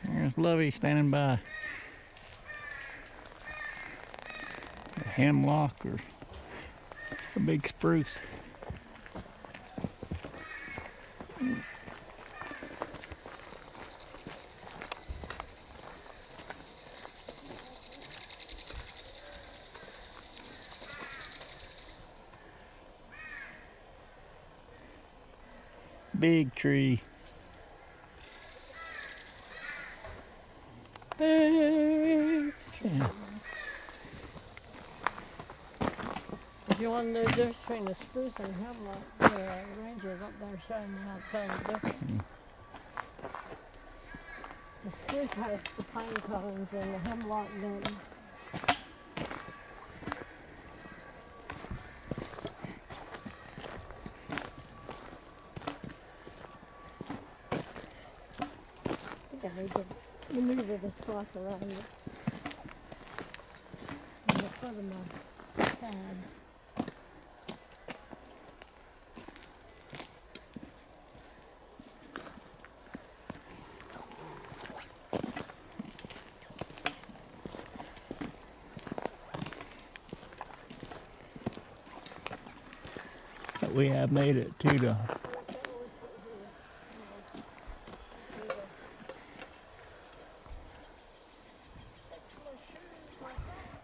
There's Lovey standing by a hemlock or a big spruce. Big tree. Big tree. Yeah. If you want to know the difference between the spruce and hemlock, the ranger's up there showing me how to tell the difference. The spruce has the pine cones and the hemlock doesn't. I need to maneuver this cloth around it in the front of my pad. But we have made it to the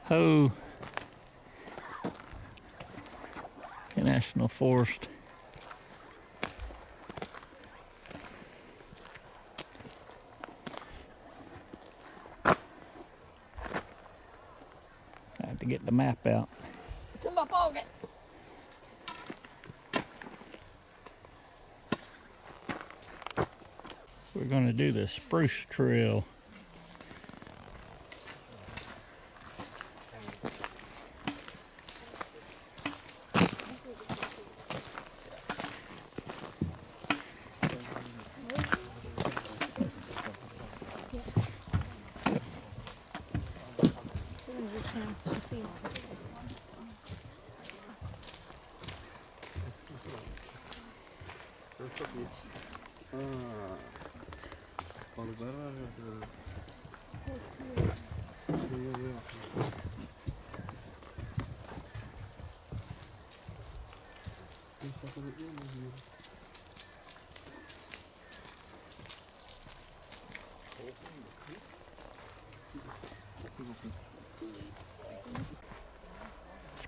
Ho National Forest. I have to get the map out. It's in my pocket. We're going to do the Spruce Trail.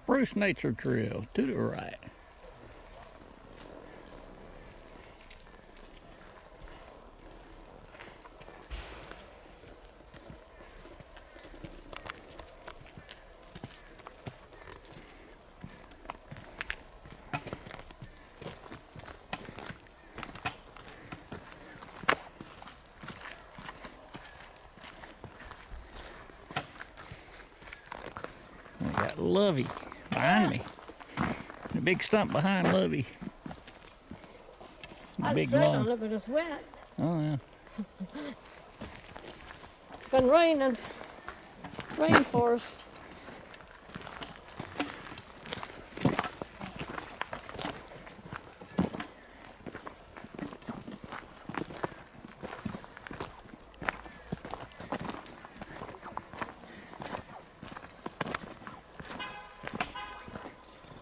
Spruce Nature Trail to the right. I got Lovey behind me. The big stump behind Lovey. I'd Big sit log. on it, but it's wet. Oh yeah. It's been raining. Rainforest.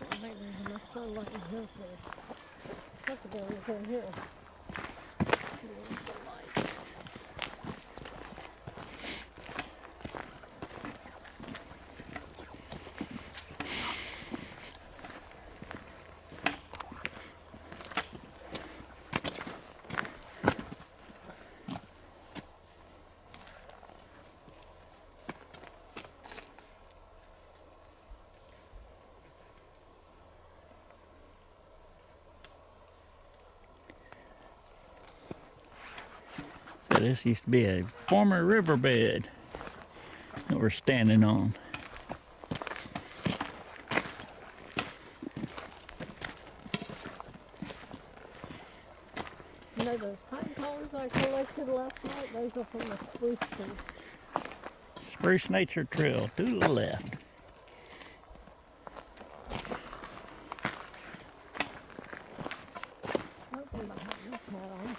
I think there's enough sunlight in here for have to go look in here. So this used to be a former riverbed that we're standing on. You know those pine cones I collected last night? Those are from the spruce tree. Spruce Nature Trail to the left. Hopefully I have this hat on.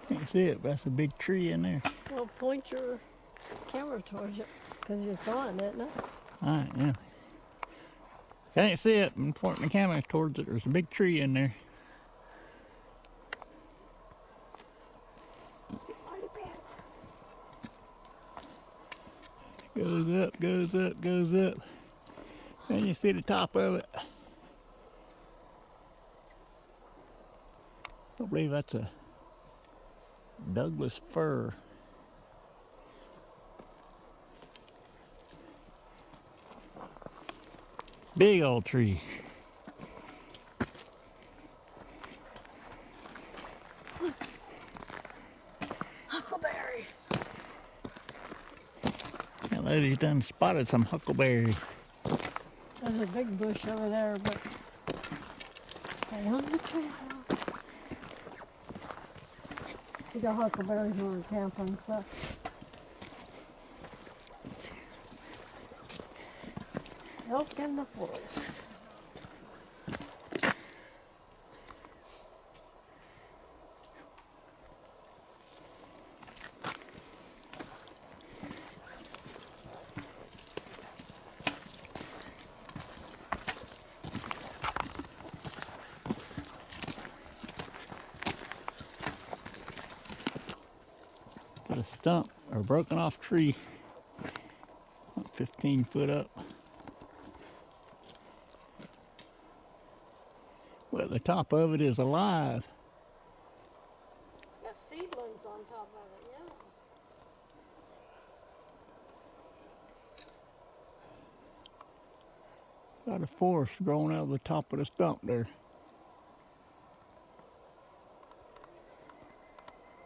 Can't see it, but that's a big tree in there. Well, point your camera towards it, because it's on, isn't it? Alright, yeah. Can't see it. I'm pointing the camera towards it. There's a big tree in there. Goes up, goes up, goes up. And you see the top of it. I believe that's a Douglas fir. Big old tree. Huckleberry. That lady's done spotted some huckleberries. There's a big bush over there, but stay on the trail. We got huckleberries when we're camping, so. Elk in the forest. Got a stump or broken off tree. 15 foot up. Well, the top of it is alive. It's got seedlings on top of it, yeah. Got a forest growing out of the top of the stump there.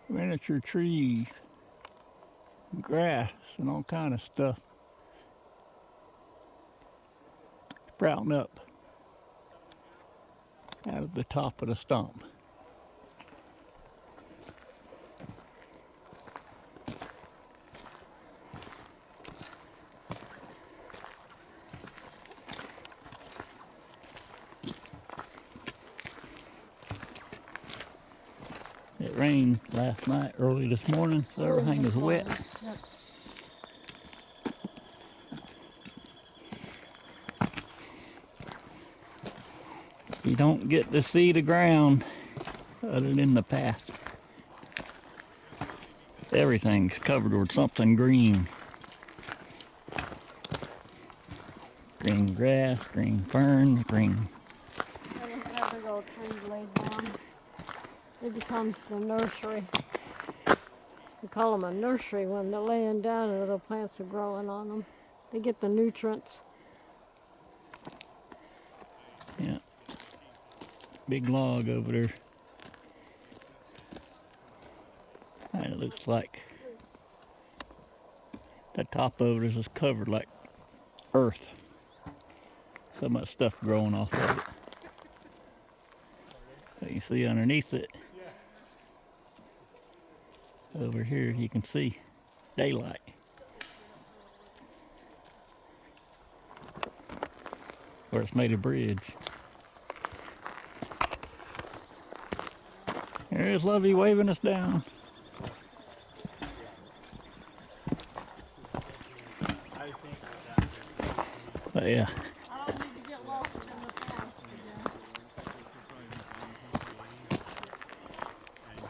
Miniature trees, grass, and all kind of stuff sprouting up out of the top of the stump. It rained last night, early this morning, so everything is wet. Yep. You don't get to see the ground other than the path. Everything's covered with something green. Green grass, green ferns, green. And look at that big old tree laid down. It becomes the nursery. We call them a nursery when they're laying down and little plants are growing on them. They get the nutrients. Yeah. Big log over there. And it looks like the top of it is just covered like earth. So much stuff growing off of it. But you see underneath it, over here you can see daylight. Where it's made a bridge. There's Lovey waving us down. But yeah. I don't need to get lost in the past again.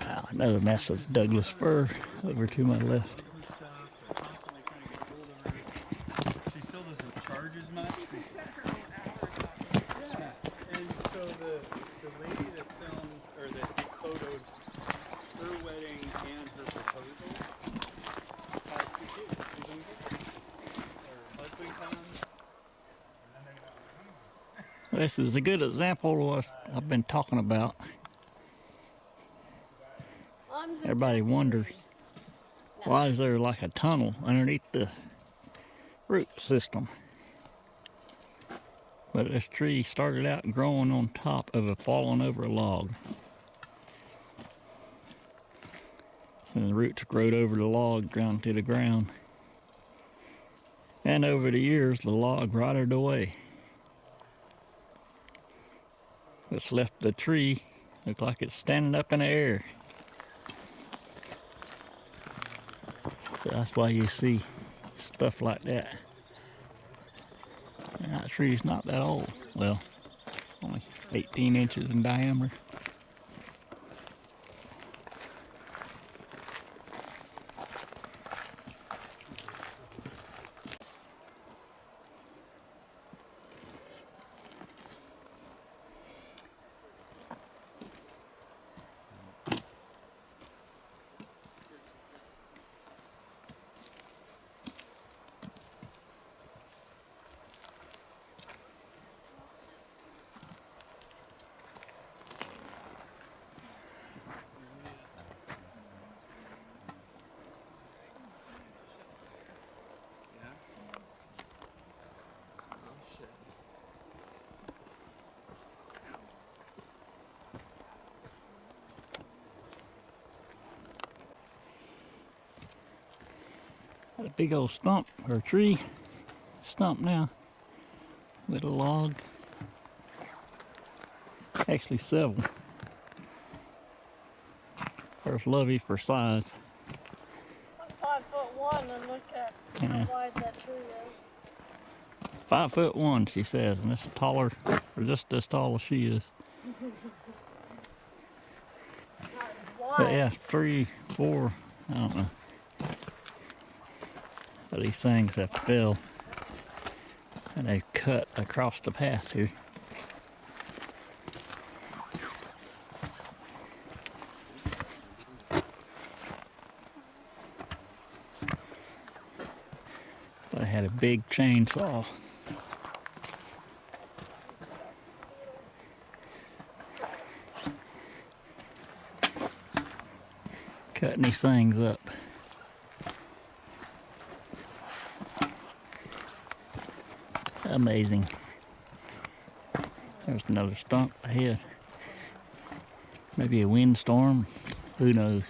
Wow, another mess of Douglas fir over to my left. She still doesn't charge as much. Yeah, and so the lady that filmed or that photoed her wedding and her proposal has two kids. She's in her husband comes. This is a good example of what I've been talking about. Everybody wonders, why is there like a tunnel underneath the root system? But this tree started out growing on top of a fallen over log. And the roots growed over the log down to the ground. And over the years, the log rotted away. It's left the tree Look like it's standing up in the air. So that's why you see stuff like that. And that tree's not that old. Well, only 18 inches in diameter. Got a big old stump, or tree stump now, with a log. Actually several. There's Lovey for size. I'm 5'1" and look at Yeah. how wide that tree is. 5'1", she says, and it's taller, or just as tall as she is. Not as wide. But yeah, 3, 4, I don't know. But these things have fell, and they've cut across the path here. But I had a big chainsaw. Cutting these things up. Amazing. There's another stump ahead. Maybe a windstorm. Who knows?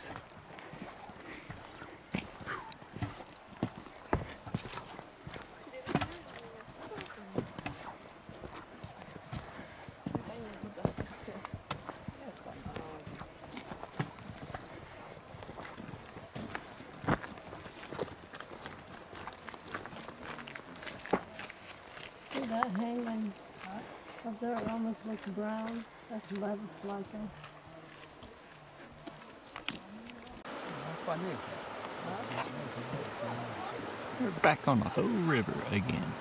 See that hanging up there? It almost looks brown. That's lettuce lichen. We're back on the whole river again.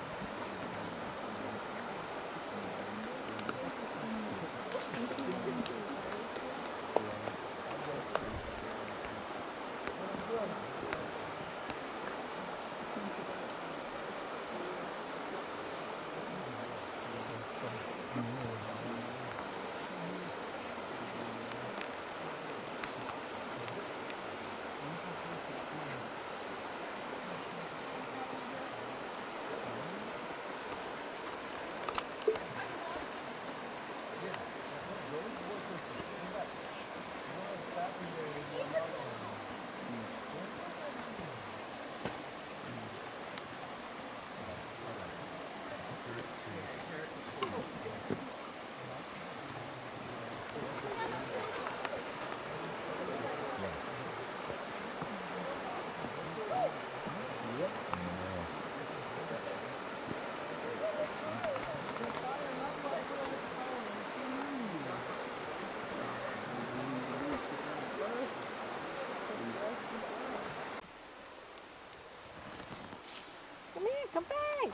Come here, come back.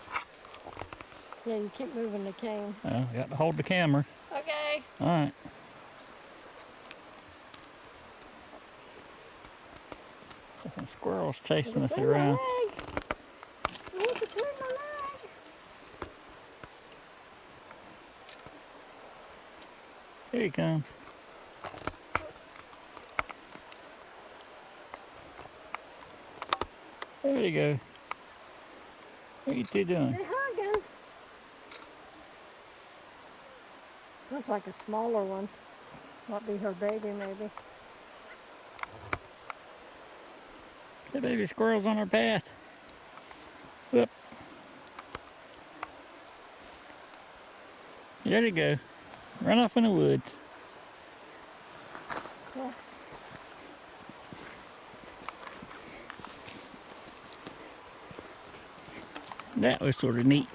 Yeah, you keep moving the cane. Well, got to hold the camera. Okay. All right. There's some squirrels chasing us Between my around. legs. Look between my legs. Here he comes. There you go. What are you two doing? They're hugging. Looks like a smaller one. Might be her baby, maybe. The baby squirrel's on our path. Whoop. There you go. Run off in the woods. Yeah. That was sort of neat.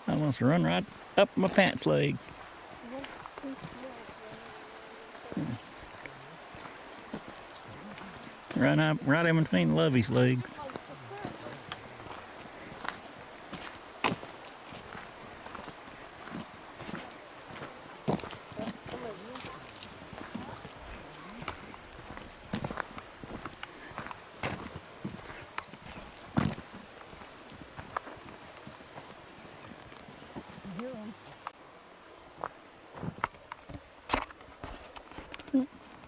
I almost run right up my pants leg. Run up right in between Lovey's legs.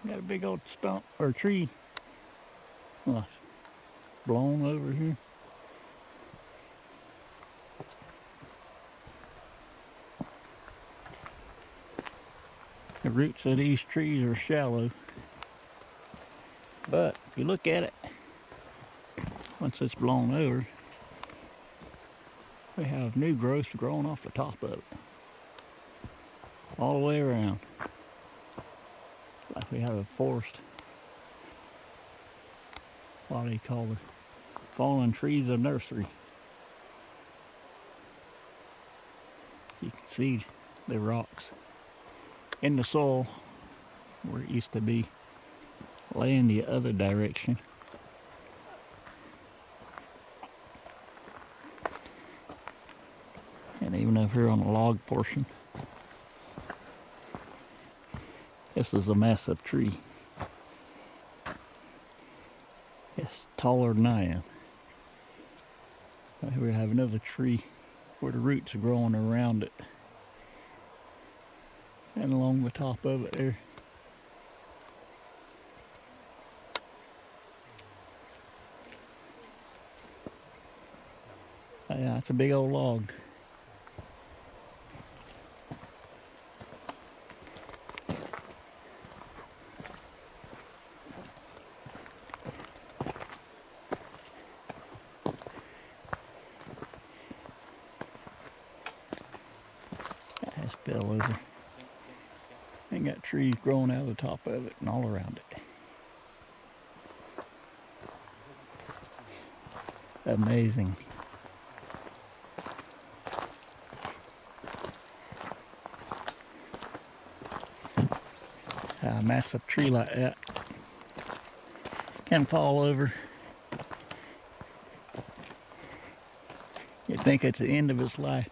Got a big old stump or tree blown over here. The roots of these trees are shallow, but if you look at it, once it's blown over, we have new growth growing off the top of it, all the way around, like we have a forest. What do you call the fallen trees of nursery? You can see the rocks in the soil where it used to be laying the other direction. And even up here on the log portion, this is a massive tree. It's taller than I am. Right here we have another tree where the roots are growing around it and along the top of it there. Yeah, it's a big old log. That has fell over. And got trees growing out of the top of it and all around it. Amazing. A massive tree like that can fall over. You'd think it's the end of its life,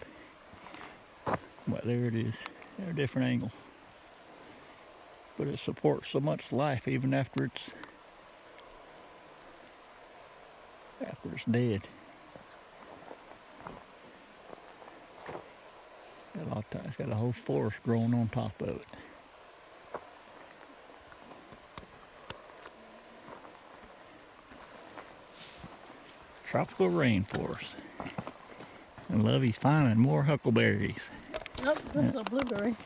but there it is at a different angle. But it supports so much life even after it's dead. It's got a whole forest growing on top of it. Tropical rainforest. And Lovey's finding more huckleberries. Nope, this is a blueberry.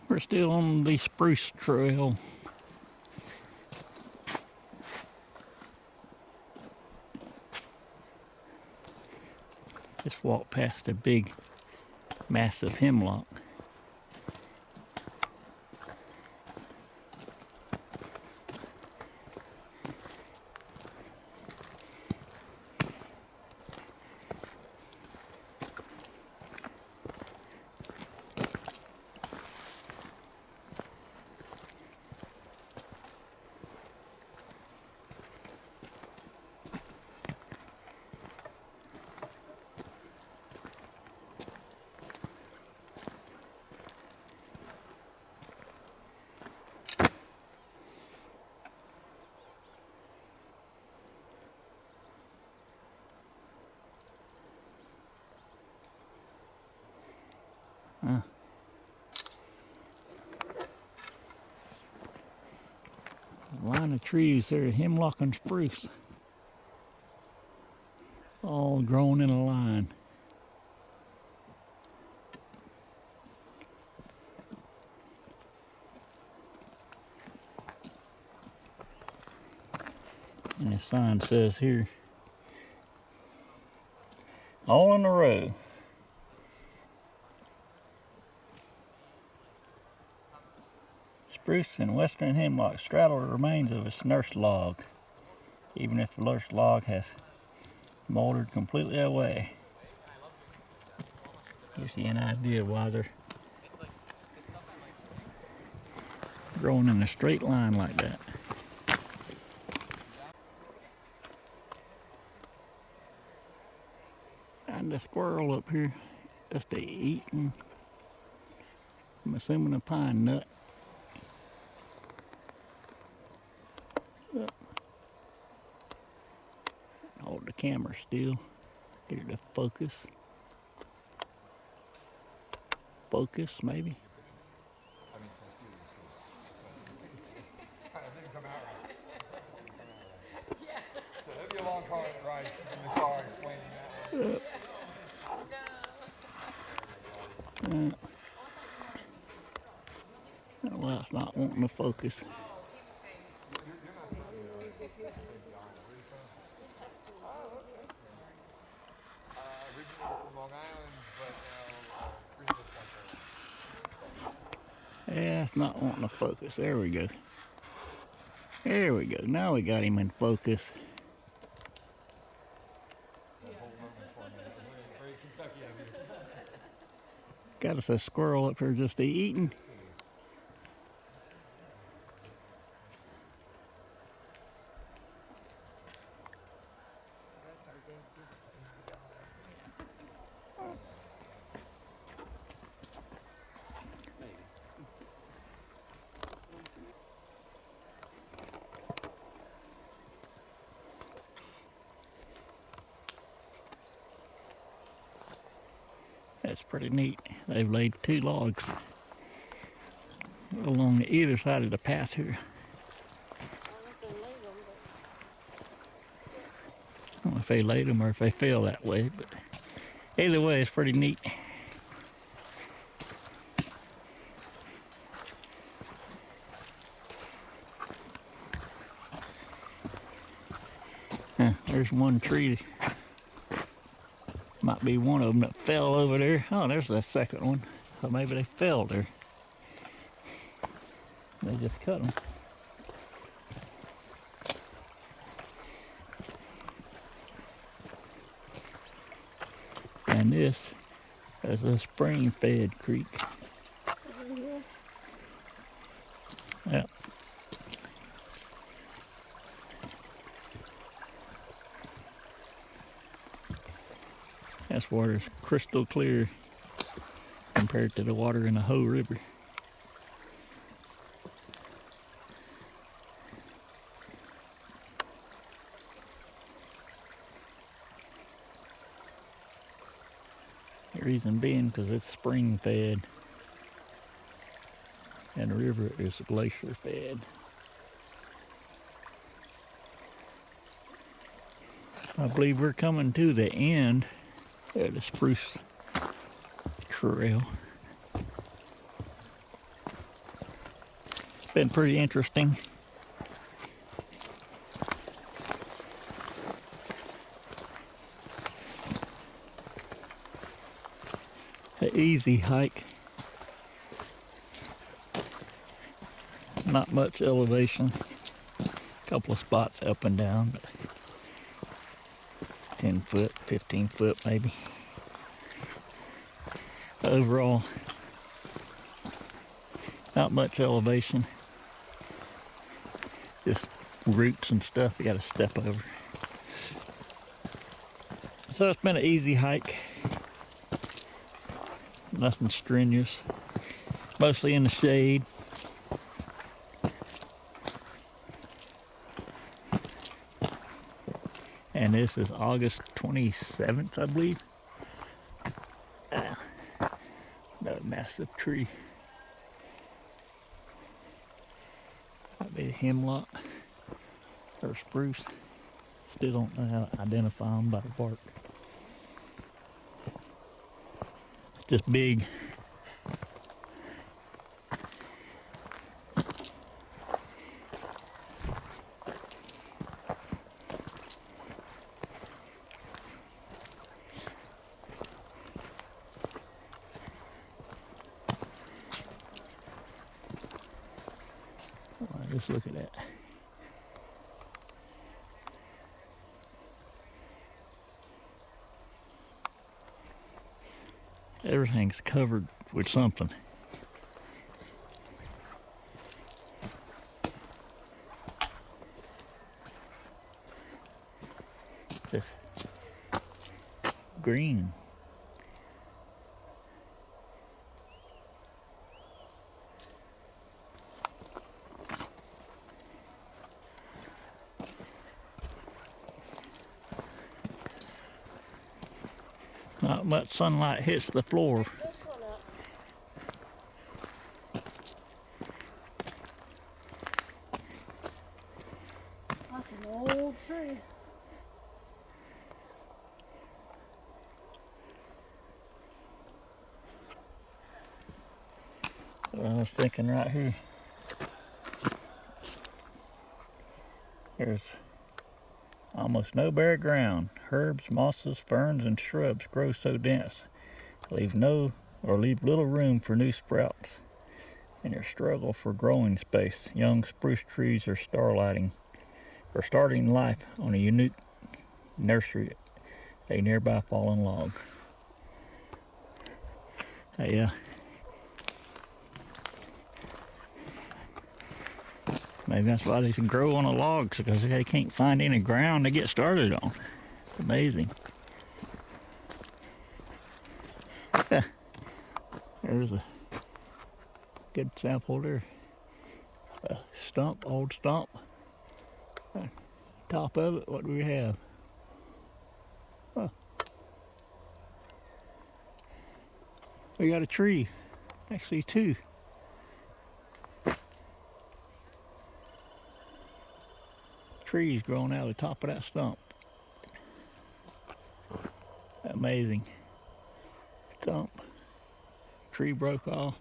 We're still on the spruce trail. Just walked past a big, massive hemlock. Line of trees there, hemlock and spruce, all grown in a line. And the sign says here, all in a row. spruce and western hemlock straddle the remains of its nurse log, even if the nurse log has moldered completely away. Gives you an idea why they're growing in a straight line like that. And the squirrel up here just eating, I'm assuming, a pine nut. Hold the camera still, get it to focus. Focus, maybe. Didn't come out right. So that'd be a long car ride in the car explaining that. Well, it's not wanting to focus. Originally from Long Island, but Yeah, it's not wanting to focus. There we go. There we go. Now we got him in focus. Got us a squirrel up here just eating. That's pretty neat. They've laid 2 logs along either side of the path here. I don't know if they laid them or if they fell that way, but either way, it's pretty neat. There's one tree. Might be one of them that fell over there. Oh, there's the second one. So maybe they fell there. They just cut them. And this is a spring-fed creek. Yep. This water's crystal clear compared to the water in the Hoh River. The reason being because it's spring fed and the river is glacier fed. I believe we're coming to the end of the spruce trail. It's been pretty interesting. An easy hike. Not much elevation. A couple of spots up and down, but 10 foot, 15 foot maybe. Overall, not much elevation. Just roots and stuff you gotta step over. So it's been an easy hike. Nothing strenuous. Mostly in the shade. And this is August 27th, I believe. Another massive tree. Might be a hemlock or spruce. Still don't know how to identify them by the bark. Just big. Let's look at that. Everything's covered with something. This green. Not much sunlight hits the floor. This one up. That's an old tree. I was thinking right here. There's almost no bare ground. Herbs, mosses, ferns, and shrubs grow so dense, leave little room for new sprouts. In their struggle for growing space, young spruce trees are starting life on a unique nursery, a nearby fallen log. Hey, maybe that's why they grow on the logs, because they can't find any ground to get started on. It's amazing. There's a good sample there. A stump, old stump. Top of it, what do we have? Huh. We got a tree. Actually, two. Trees growing out of the top of that stump. Amazing. Stump. Tree broke off.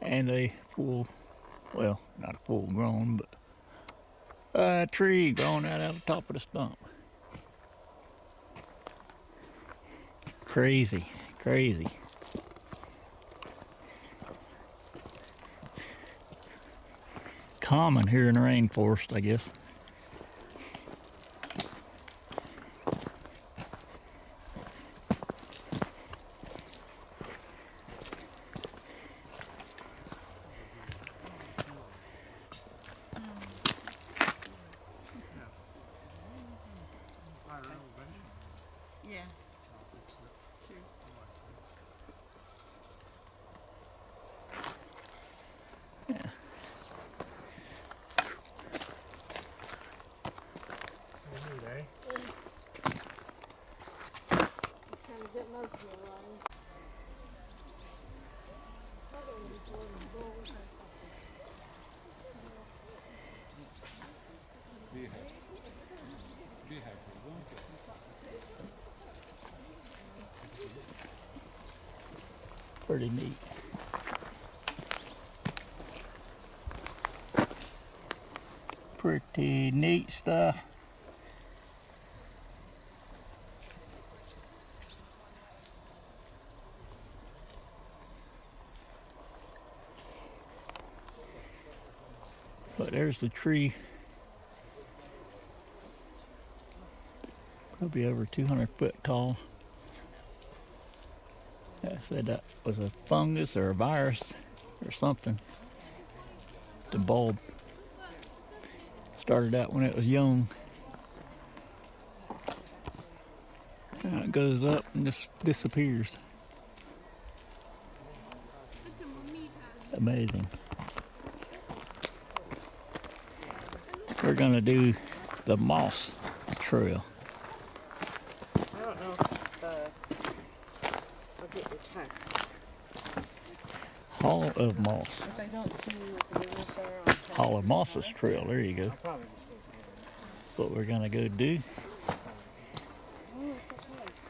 And a full, well, not a full grown, but a tree growing out of the top of the stump. Crazy, crazy. Common here in the rainforest, I guess. Yeah. Trying to get most of the lines. Pretty neat. Pretty neat stuff. But there's the tree. Probably over 200 foot tall. I said that was a fungus or a virus or something. The bulb started out when it was young. And it goes up and just disappears. Amazing. We're gonna do the moss trail. I don't know if I'll get your text. Hall of Moss. If I don't see what it is there on text. Hall of Moss's trail. There you go. Probably. What we're gonna go do.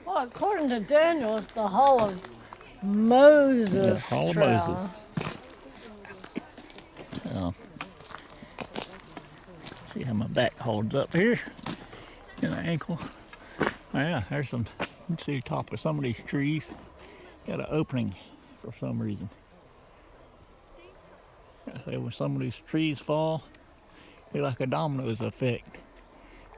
Well, according to Daniel, it's the Hall of Moses Yeah, Hall of Trail. Moses. See how my back holds up here in the ankle. Oh yeah, there's some. You can see the top of some of these trees. Got an opening for some reason. say when some of these trees fall, it's like a dominoes effect.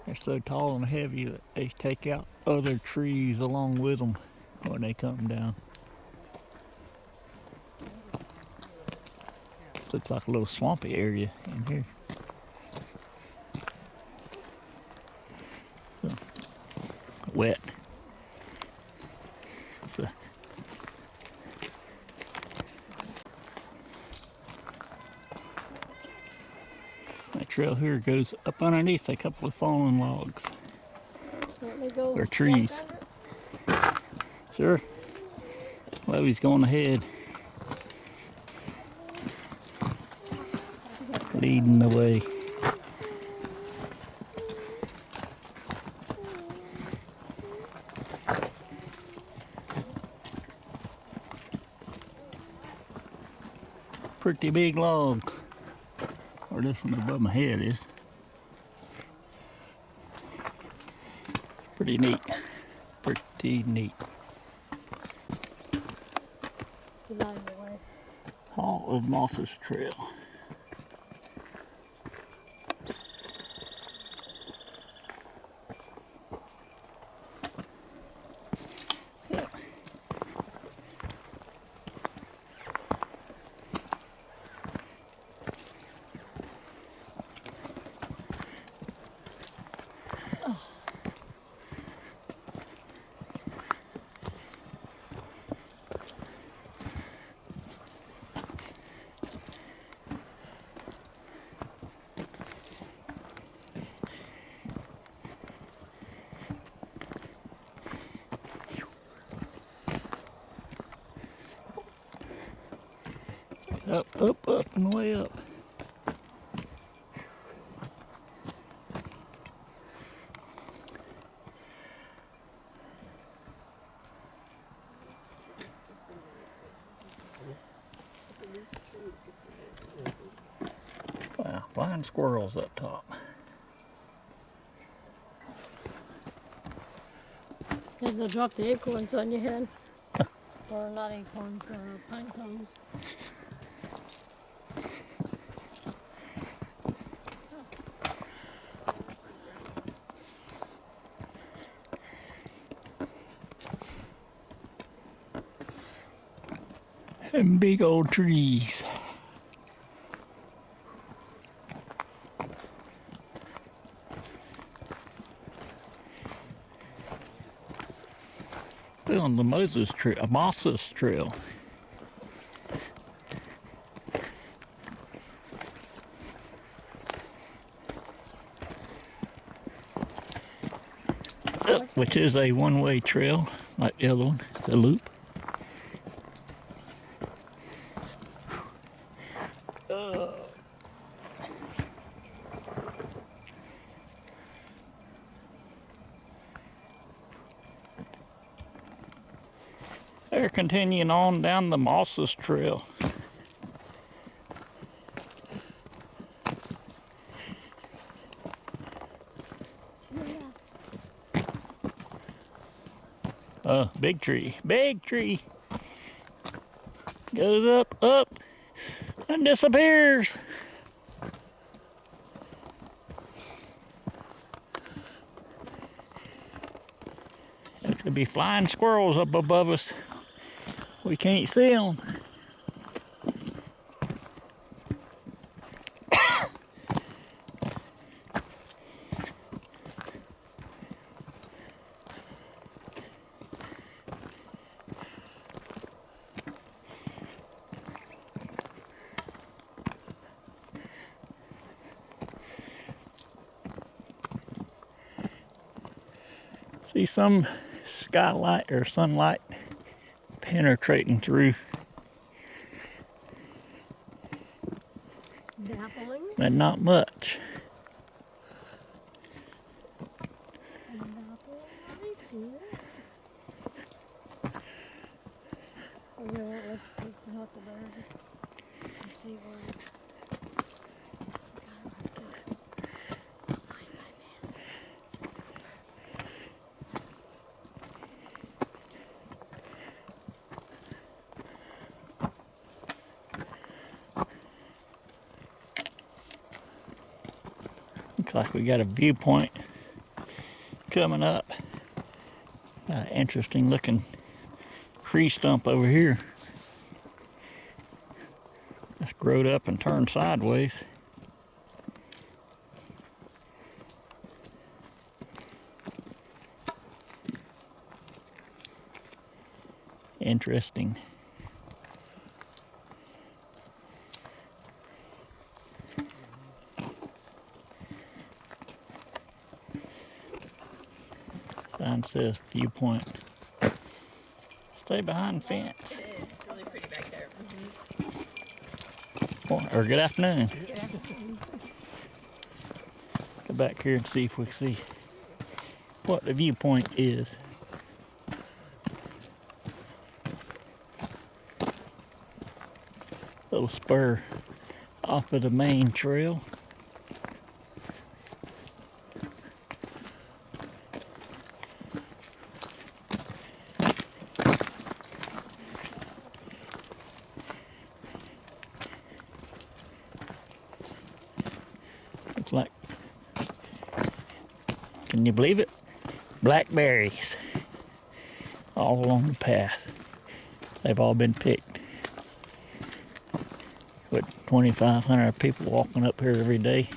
They're so tall and heavy that they take out other trees along with them when they come down. Looks like a little swampy area in here. So, wet. So, that trail here goes up underneath a couple of fallen logs Let me go or trees. walk under it. Sure. Chloe's going ahead, leading the way. Pretty big log. Or this one above my head is. Pretty neat. Pretty neat. Get out of the way. Hall of Mosses Trail. Up, up, up, and way up. Wow, flying squirrels up top. Yeah, they'll drop the acorns on your head. Or not acorns, pine cones. And big old trees. We're on the Moses Trail, Mosses Trail. Which is a one-way trail, like the other one, the loop. They're continuing on down the Mosses Trail. Big tree, big tree. Goes up, up, and disappears. There could be flying squirrels up above us. We can't see them. See some skylight or sunlight penetrating through, Dappling. but not much. Dappling right here. Oh, they won't let you take the huckleberry. You see where Looks like we got a viewpoint coming up. Interesting looking tree stump over here. Just growed up and turned sideways. Interesting. Sign says viewpoint. Stay behind fence. It is. It's really pretty back there. Or good afternoon. Go back here and see if we can see what the viewpoint is. Little spur off of the main trail. Looks like, can you believe it? Blackberries all along the path. They've all been picked. With 2,500 people walking up here every day.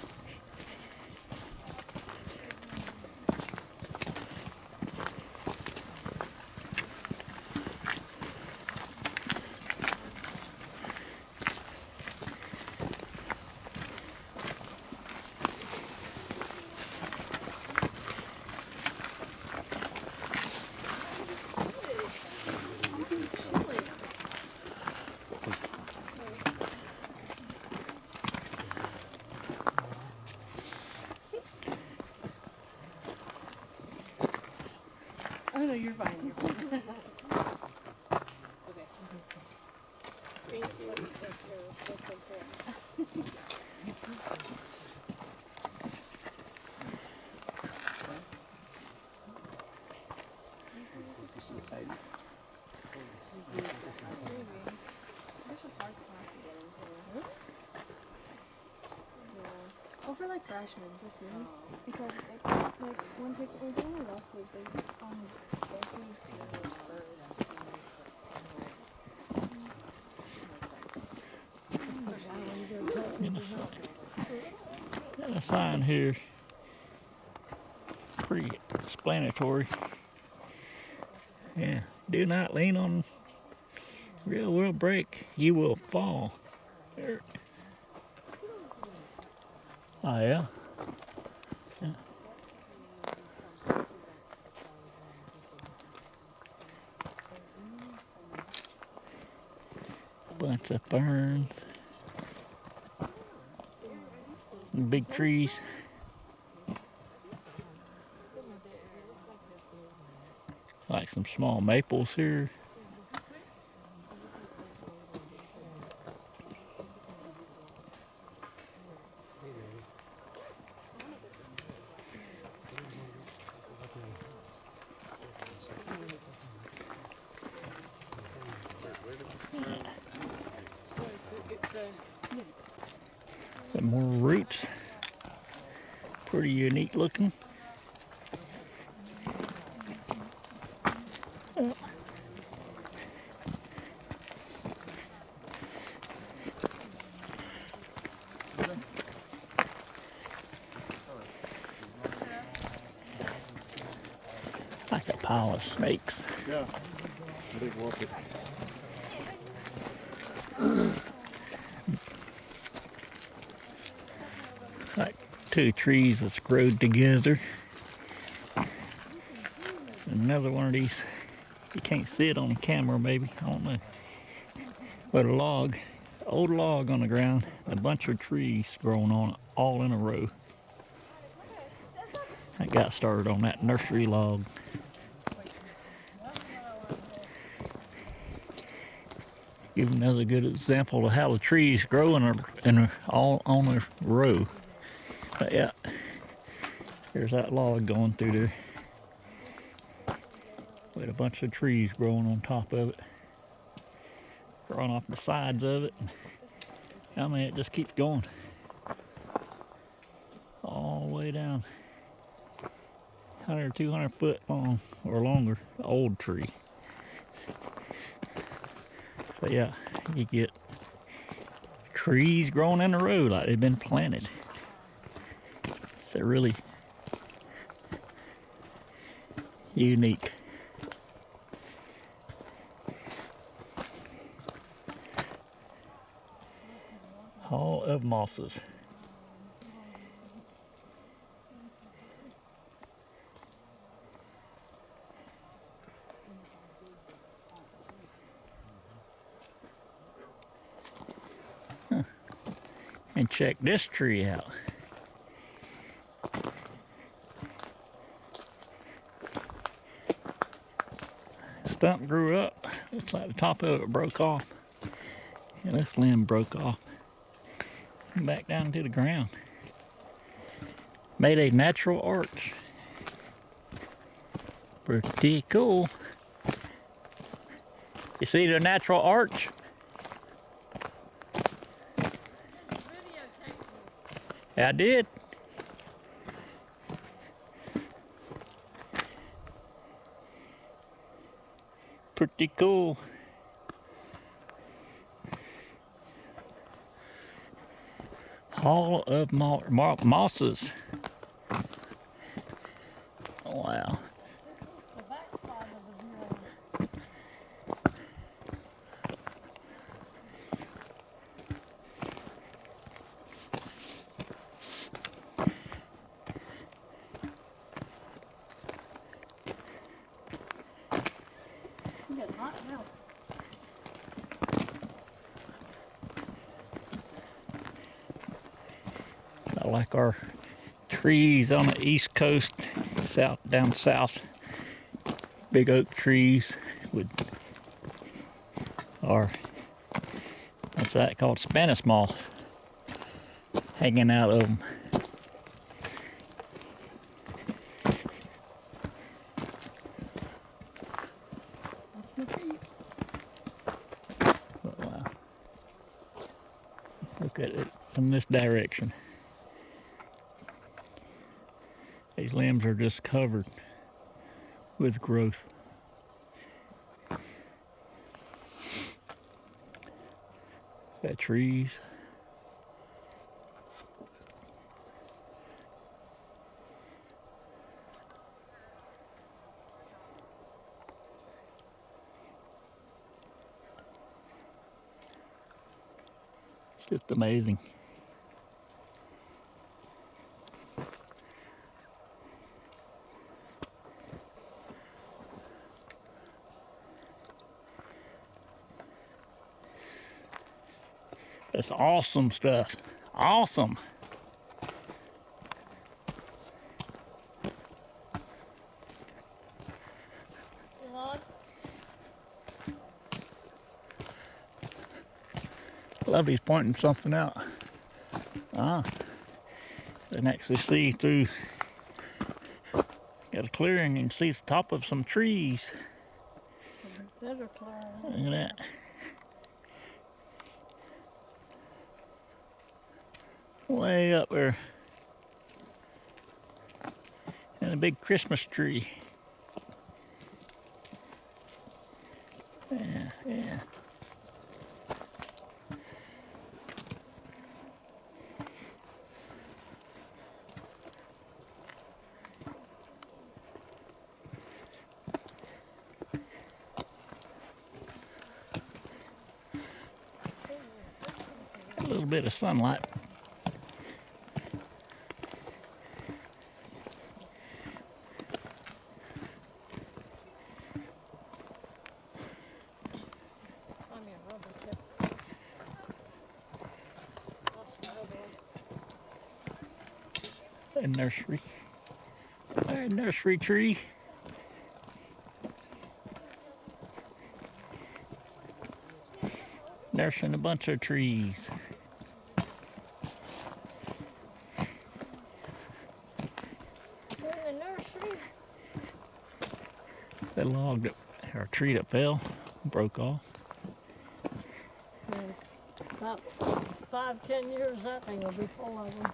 Oh no, you're fine. You're fine. Thank you. Well, for like freshmen, just because like when they only left week, they go through seniors first. Got a sign here. Pretty explanatory. Yeah. Do not lean on real world brake. You will fall. There. Oh yeah. Yeah. Bunch of ferns. Big trees. Like some small maples here. Some more roots. Pretty unique looking. Like a pile of snakes. Yeah. Big whoopee. Like two trees that's growed together. Another one of these, you can't see it on the camera maybe, I don't know. But a log, old log on the ground, a bunch of trees growing on it all in a row. I got started on that nursery log. Give another good example of how the trees grow all on a row. But yeah, there's that log going through there with a bunch of trees growing on top of it, growing off the sides of it. I mean, it just keeps going all the way 100 or 200 foot long or longer, old tree. So yeah, you get trees growing in the road like they've been planted. They're really unique. Hall of Mosses. And check this tree out. Stump grew up. Looks like the top of it broke off. And this limb broke off. And back down to the ground. Made a natural arch. Pretty cool. You see the natural arch? I did. Pretty cool. Hall of Mosses. Wow. The back side of the building. It's getting hot now. I like our trees on the East Coast, down south. Big oak trees with our, what's that called? Spanish moss hanging out of them. That's my feet. But wow. Look at it from this direction. These limbs are just covered with growth. Got trees. It's just amazing. That's awesome stuff. Awesome. Still on? Love he's pointing something out. Ah. You can actually see through. Got a clearing and see the top of some trees. Better clearing. Look at that. Way up there. And a big Christmas tree. Yeah, yeah. A little bit of sunlight. I'm your rubber tip. Lost my other one. A nursery. A nursery tree. Nursing a bunch of trees. We're in the nursery. That log that, or tree that fell, broke off. And about 5-10 years, that thing will be full of them.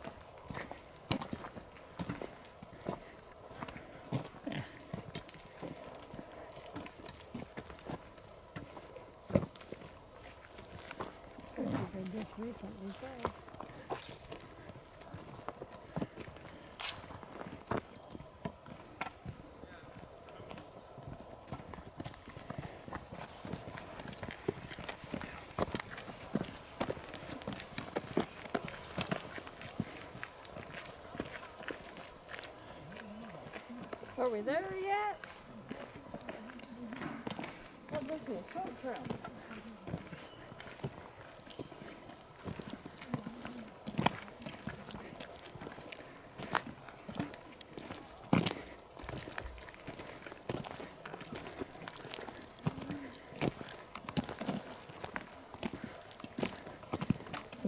decently good. Are we there yet? That must be a short trail.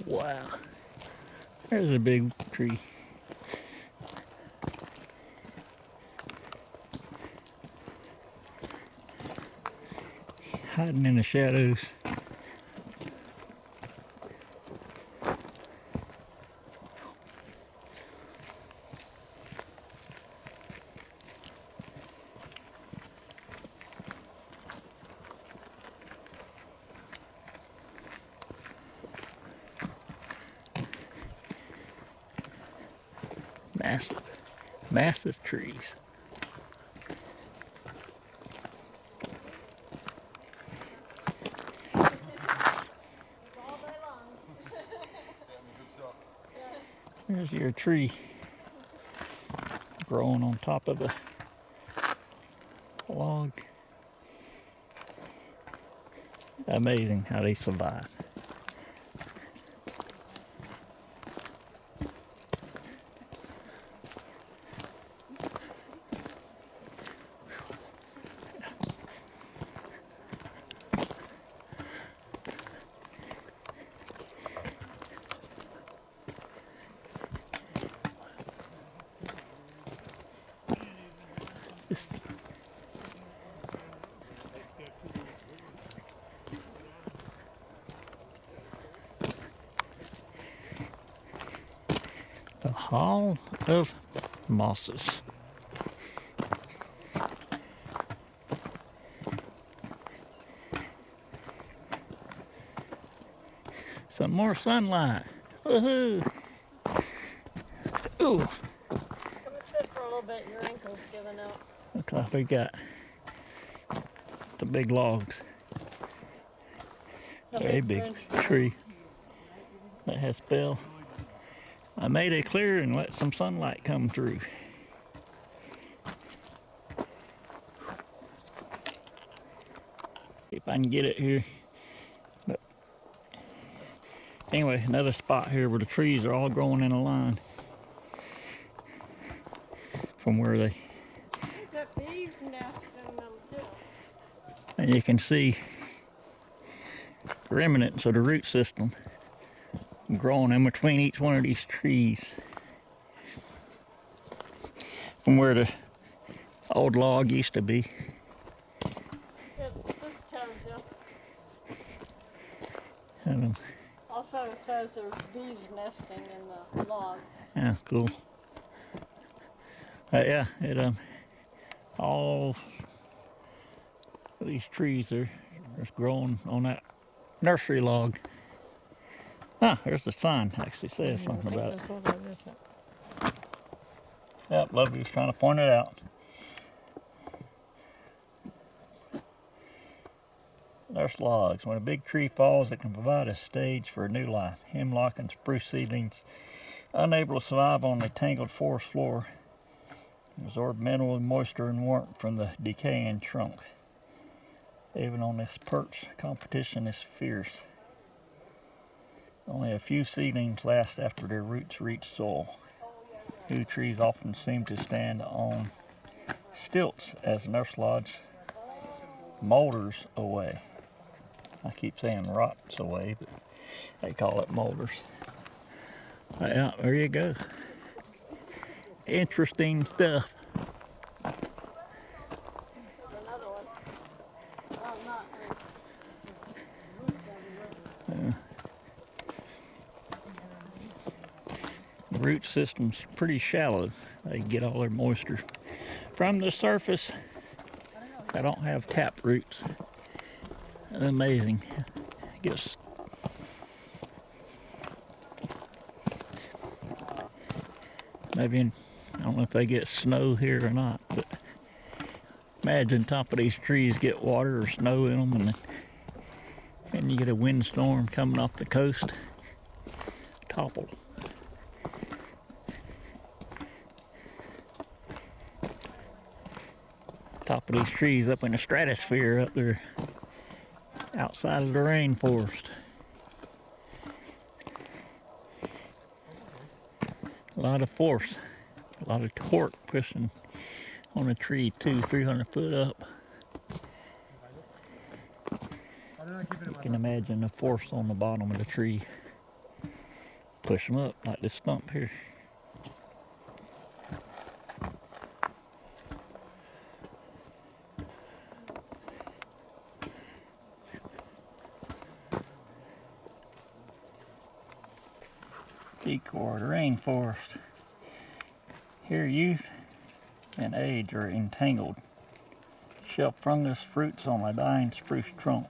Wow. There's a big tree. Hiding in the shadows. Massive, massive trees. All day long. There's your tree growing on top of a log. Amazing how they survive. This- The Hall of Mosses. Some more sunlight. Woohoo! Ooh, Come sit for a little bit. Your ankle's giving out. look like we got the big logs. It's Very big tree that has fell. I made it clear and let some sunlight come through. If I can get it here. But anyway, another spot here where the trees are all growing in a line from where they, There's a bee's nest in them too. and you can see the remnants of the root system growing in between each one of these trees from where the old log used to be. This tells you. And, Also, it says there's bees nesting in the log. yeah, cool. Yeah, it all of these trees are just growing on that nursery log. Ah, there's the sign. Actually says something about it. That's what it is. Yep, Lovey was trying to point it out. There's logs. When a big tree falls, it can provide a stage for a new life. Hemlock and spruce seedlings, unable to survive on the tangled forest floor, absorb mineral moisture and warmth from the decaying trunk. Even on this perch, competition is fierce. Only a few seedlings last after their roots reach soil. New trees often seem to stand on stilts as nurse lodge molders away. I keep saying rots away, but they call it molders. Yeah, there you go. Interesting stuff. Another one. Well, not roots everywhere. The root system's pretty shallow. They get all their moisture from the surface. I don't have tap roots. Amazing. Just Maybe I don't know if they get snow here or not, but imagine top of these trees get water or snow in them, and you get a windstorm coming off the coast, topple. Top of these trees up in the stratosphere up there outside of the rainforest. A lot of force, a lot of torque pushing on a tree 200-300 foot up. You can imagine the force on the bottom of the tree. Push them up like this stump here. Decor, the rainforest. Here youth and age are entangled. Shelf fungus fruits on a dying spruce trunk.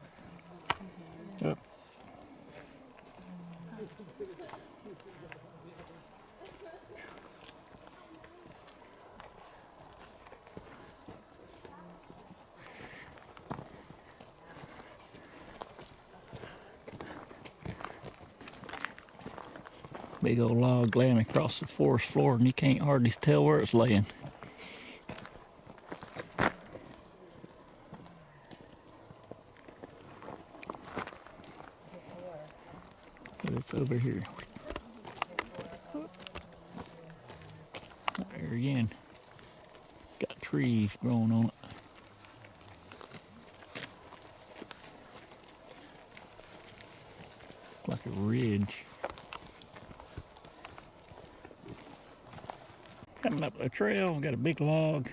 Yep. Big old log laying across the forest floor, and you can't hardly tell where it's laying. But it's over here. There again. Got trees growing on it. Like a ridge. Coming up the trail, got a big log.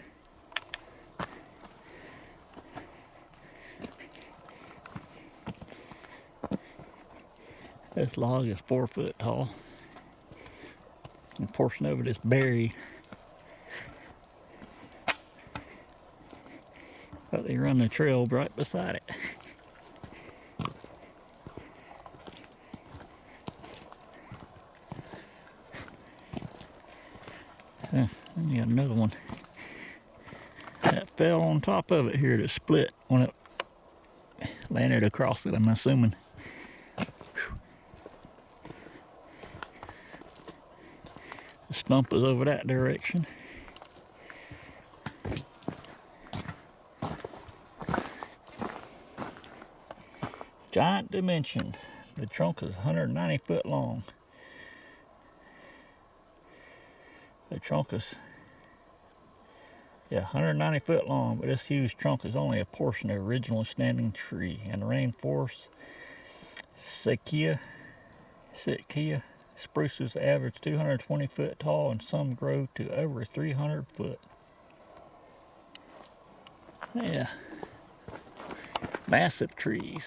This log is 4 foot tall. And a portion of it is buried. But they run the trail right beside it. And you got another one that fell on top of it here that split when it landed across it, I'm assuming. The stump is over that direction. Giant dimension. The trunk is 190 foot long. The trunk is 190 foot long, but this huge trunk is only a portion of the original standing tree. And the rainforest Sitka spruces average 220 foot tall, and some grow to over 300 foot. Yeah, massive trees.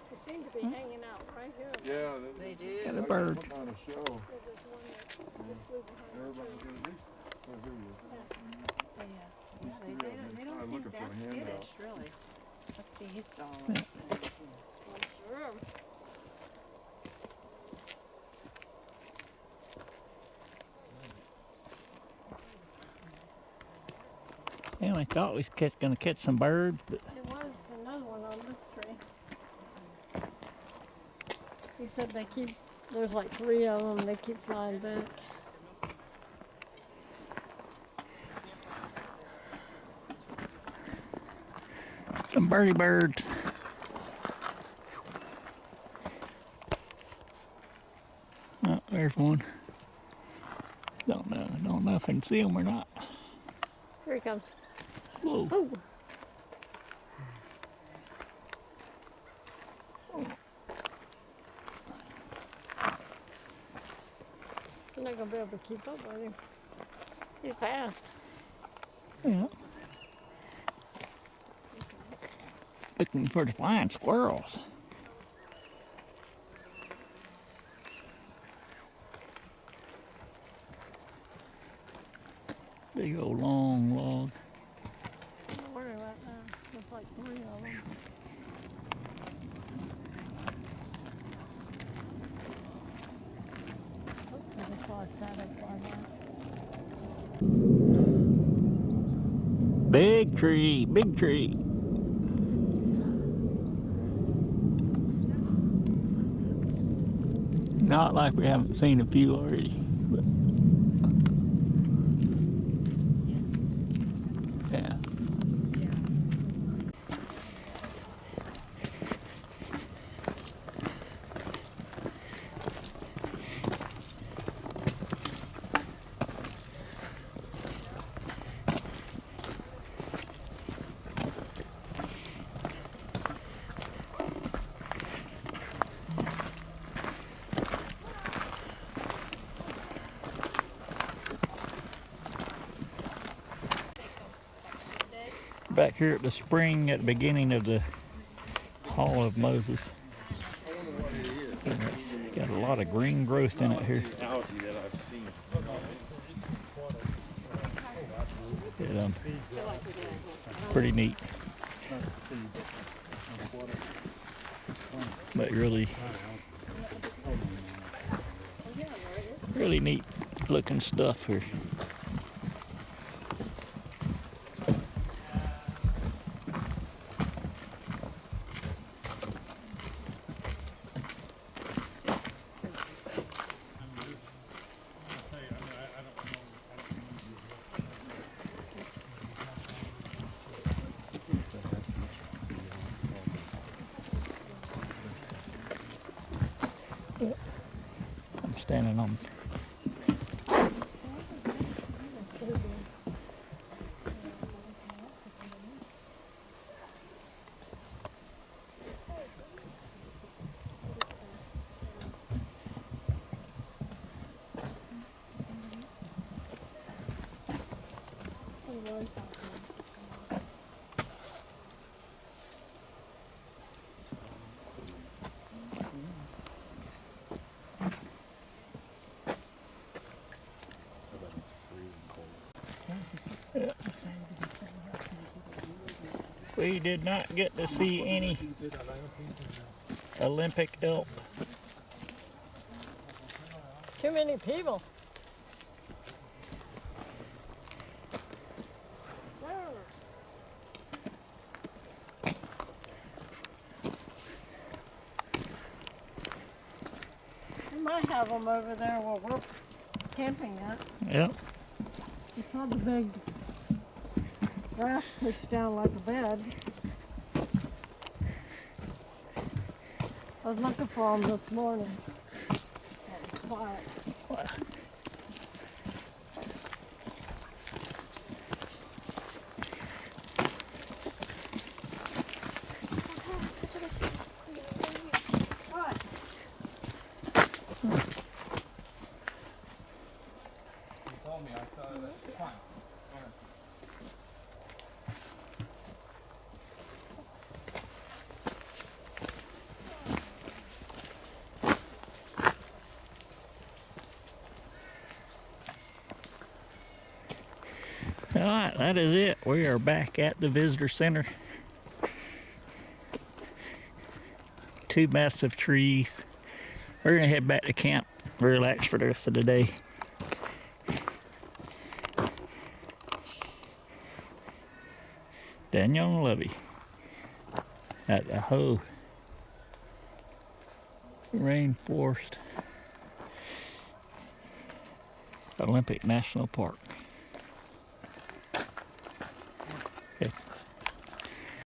They seem to be hanging out right here. Yeah, They do. Got a bird. What kind of show? There's one that just flew behind the Everybody tree. do this. Oh, here he is. They don't seem looking for that a handout. skittish, really. Must be used to all this. I'm sure. Yeah, I thought we was gonna catch some birds, but There was another one on this tree. He said there's like 3 of them, they keep flying back. some birdie birds. Oh, there's one. Don't know if I can see him or not. Here he comes. Whoa. Oh. You're not gonna be able to keep up with him. He's fast. Yeah. Looking for the flying squirrels. Big old long log. Don't worry about that. There's like 3 of them. Oops, I just saw a shadow fly by. Big tree, big tree. Not like we haven't seen a few already. But yeah. Back here at the spring at the beginning of the Hall of Moses. It's got a lot of green growth in it here. Pretty neat. But really neat looking stuff here. I'm standing on. We did not get to see any Olympic elk. Too many people. We might have them over there where we're camping at. Yep. You saw the big grass pushed down like a bed. I was looking for them this morning. It was quiet. What? You told me, I saw that. It's fine. All right, that is it. We are back at the visitor center. 2 massive trees. We're gonna head back to camp, relax for the rest of the day. Daniel and Lovey at the Ho Rainforest Olympic National Park. Okay.